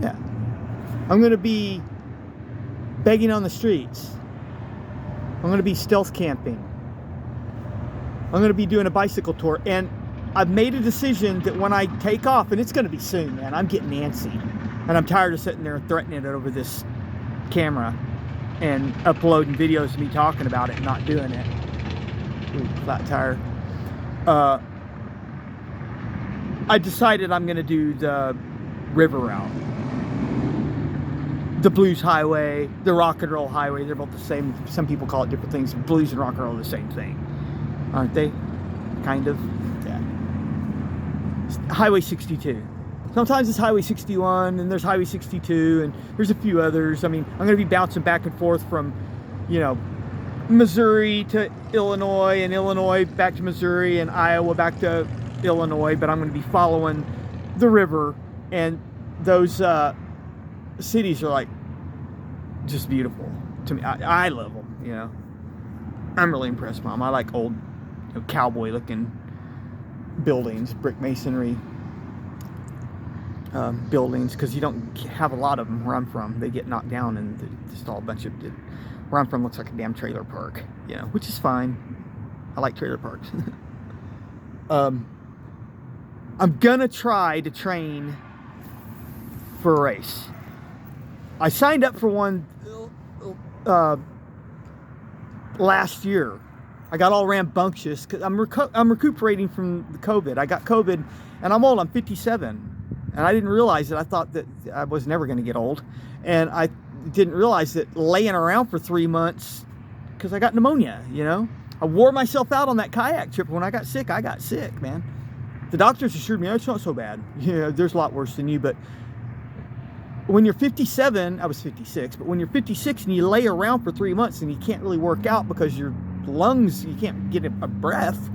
Yeah. I'm going to be begging on the streets. I'm going to be stealth camping. I'm going to be doing a bicycle tour. And I've made a decision that when I take off, and it's going to be soon, man, I'm getting antsy. And I'm tired of sitting there threatening it over this camera and uploading videos of me talking about it and not doing it. Ooh, flat tire. I decided I'm going to do the river route. The Blues Highway, the Rock and Roll Highway, they're both the same. Some people call it different things. Blues and rock and roll are the same thing, aren't they? Kind of. Yeah. Highway 62. Sometimes it's Highway 61, and there's Highway 62, and there's a few others. I mean, I'm going to be bouncing back and forth from, you know, Missouri to Illinois, and Illinois back to Missouri, and Iowa back to Illinois, but I'm going to be following the river, and those cities are like just beautiful to me. I love them, you know. I'm really impressed, Mom. I like old, you know, cowboy looking buildings, brick masonry buildings, because you don't have a lot of them where I'm from. They get knocked down, and just all a bunch of where I'm from looks like a damn trailer park, you know, which is fine. I like trailer parks. I'm gonna try to train for a race. I signed up for one last year. I got all rambunctious because I'm recuperating from the COVID. I got COVID, and I'm old. I'm 57, and I didn't realize it. I thought that I was never going to get old, and I didn't realize that laying around for 3 months because I got pneumonia. You know, I wore myself out on that kayak trip. When I got sick, man. The doctors assured me, oh, it's not so bad. You know, there's a lot worse than you, but when you're 57, I was 56, but when you're 56 and you lay around for 3 months and you can't really work out because your lungs, you can't get a breath,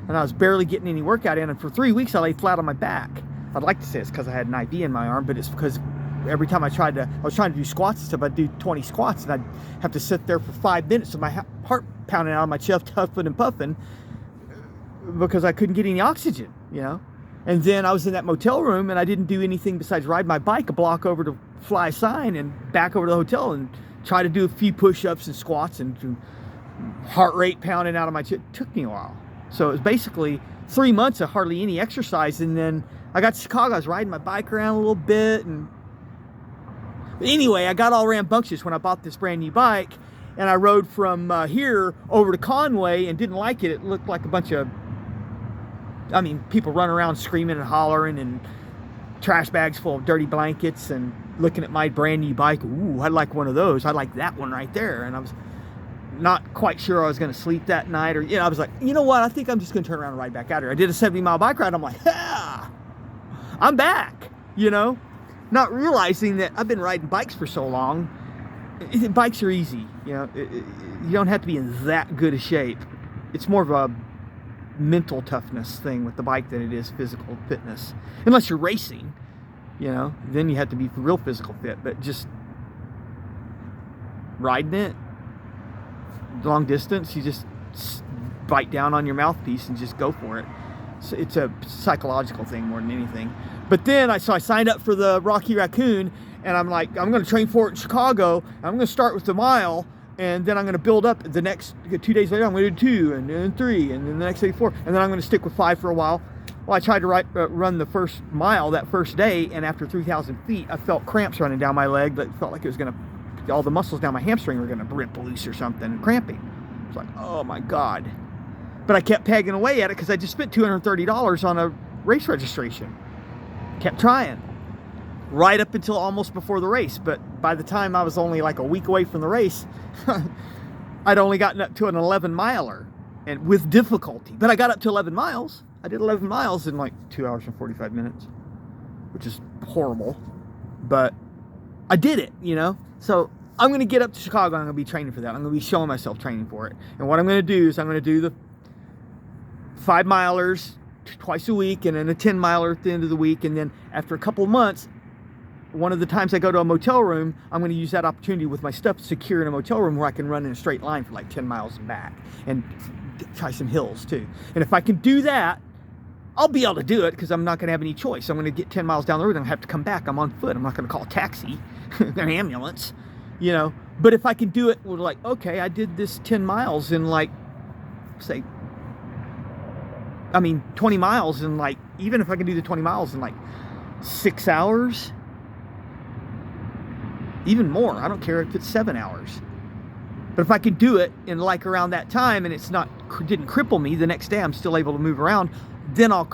and I was barely getting any workout in, and for 3 weeks I lay flat on my back. I'd like to say it's because I had an IV in my arm, but it's because every time I was trying to do squats and stuff, I'd do 20 squats, and I'd have to sit there for 5 minutes with my heart pounding out of my chest, huffing and puffing, because I couldn't get any oxygen, you know. And then I was in that motel room, and I didn't do anything besides ride my bike a block over to fly a sign and back over to the hotel and try to do a few push-ups and squats and heart rate pounding out of my chest. It took me a while. So it was basically 3 months of hardly any exercise. And then I got to Chicago. I was riding my bike around a little bit. But anyway, I got all rambunctious when I bought this brand new bike. And I rode from here over to Conway and didn't like it. It looked like a bunch of, I mean, people running around screaming and hollering, and trash bags full of dirty blankets, and looking at my brand new bike. Ooh, I'd like one of those. I like that one right there. And I was not quite sure I was going to sleep that night, or, you know, I was like, you know what? I think I'm just going to turn around and ride back out here. I did a 70-mile bike ride. I'm like, ah, I'm back, you know, not realizing that I've been riding bikes for so long. Bikes are easy, you know. You don't have to be in that good a shape. It's more of a mental toughness thing with the bike than it is physical fitness, unless you're racing, you know, then you have to be real physical fit. But just riding it long distance, you just bite down on your mouthpiece and just go for it. So it's a psychological thing more than anything. But then I signed up for the Rocky Raccoon, and I'm like, I'm going to train for it in Chicago. I'm going to start with the mile, and then I'm going to build up the next 2 days later. I'm going to do 2, and then 3, and then the next day 4, and then I'm going to stick with 5 for a while. Well, I tried to run the first mile that first day, and after 3,000 feet, I felt cramps running down my leg. That felt like it was going to, all the muscles down my hamstring were going to rip loose or something, and cramping. It's like, oh my God. But I kept pegging away at it because I just spent $230 on a race registration. Kept trying. Right up until almost before the race. But by the time I was only like a week away from the race, I'd only gotten up to an 11-miler, and with difficulty. But I got up to 11 miles. I did 11 miles in like 2 hours and 45 minutes, which is horrible. But I did it, you know. So I'm going to get up to Chicago, and I'm going to be training for that. I'm going to be showing myself training for it. And what I'm going to do is I'm going to do the 5-milers twice a week, and then a 10-miler at the end of the week. And then after a couple of months, one of the times I go to a motel room, I'm going to use that opportunity with my stuff secure in a motel room where I can run in a straight line for like 10 miles and back, and try some hills too. And if I can do that, I'll be able to do it because I'm not going to have any choice. I'm going to get 10 miles down the road and I have to come back. I'm on foot. I'm not going to call a taxi, an ambulance, you know. But if I can do it, we're like, okay, I did this 10 miles in like, say, 20 miles in like, even if I can do the 20 miles in like 6 hours, even more. I don't care if it's 7 hours. But if I can do it in like around that time and it's not, didn't cripple me, the next day I'm still able to move around, then I'll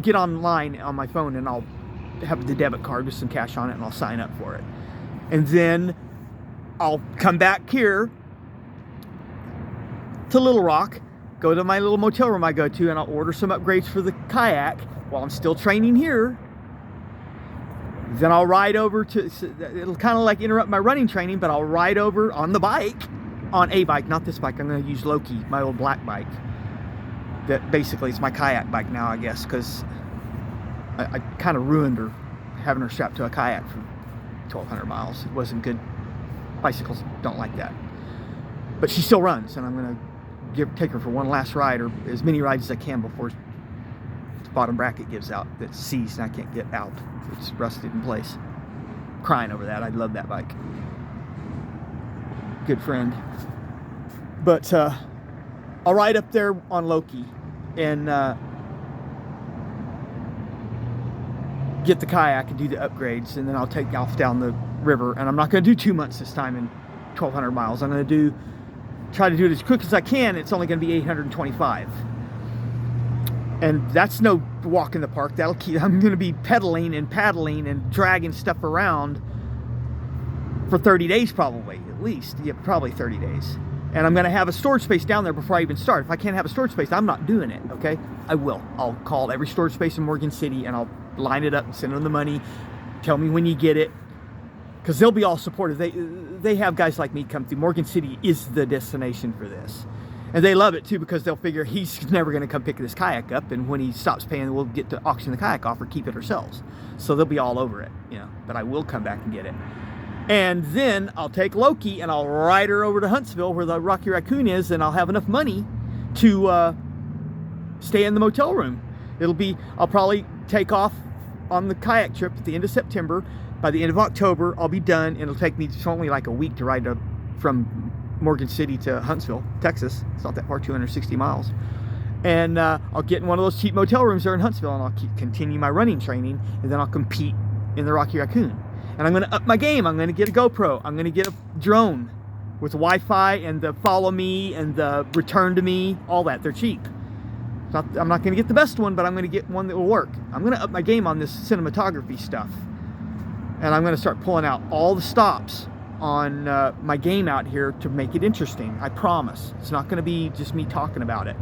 get online on my phone and I'll have the debit card with some cash on it and I'll sign up for it. And then I'll come back here to Little Rock, go to my little motel room I go to, and I'll order some upgrades for the kayak while I'm still training here. Then I'll ride over to, it'll kind of like interrupt my running training, but I'll ride over on the bike, on a bike, not this bike. I'm going to use Loki, my old black bike. That basically is my kayak bike now, I guess, because I kind of ruined her, having her strapped to a kayak for 1,200 miles. It wasn't good. Bicycles don't like that. But she still runs, and I'm going to take her for one last ride, or as many rides as I can before the bottom bracket gives out. That's seized and I can't get out. It's rusted in place. Crying over that. I love that bike. Good friend. But I'll ride up there on Loki and get the kayak and do the upgrades, and then I'll take off down the river. And I'm not going to do 2 months this time in 1,200 miles. I'm going to try to do it as quick as I can. It's only going to be 825. And that's no walk in the park. I'm going to be pedaling and paddling and dragging stuff around for 30 days probably, at least. Yeah, probably 30 days. And I'm going to have a storage space down there before I even start. If I can't have a storage space, I'm not doing it, okay? I will. I'll call every storage space in Morgan City and I'll line it up and send them the money. Tell me when you get it. Because they'll be all supportive. They have guys like me come through. Morgan City is the destination for this. And they love it too, because they'll figure he's never going to come pick this kayak up, and when he stops paying, we'll get to auction the kayak off or keep it ourselves. So they'll be all over it, you know. But I will come back and get it. And then I'll take Loki and I'll ride her over to Huntsville where the Rocky Raccoon is, and I'll have enough money to stay in the motel room. I'll probably take off on the kayak trip at the end of September. By the end of October, I'll be done. It'll take me only like a week to ride from Morgan City to Huntsville, Texas. It's not that far, 260 miles. And I'll get in one of those cheap motel rooms there in Huntsville, and I'll continue my running training, and then I'll compete in the Rocky Raccoon. And I'm going to up my game. I'm going to get a GoPro. I'm going to get a drone with Wi-Fi and the follow me and the return to me, all that. They're cheap. I'm not going to get the best one, but I'm going to get one that will work. I'm going to up my game on this cinematography stuff. And I'm going to start pulling out all the stops on my game out here to make it interesting. I promise. It's not going to be just me talking about it.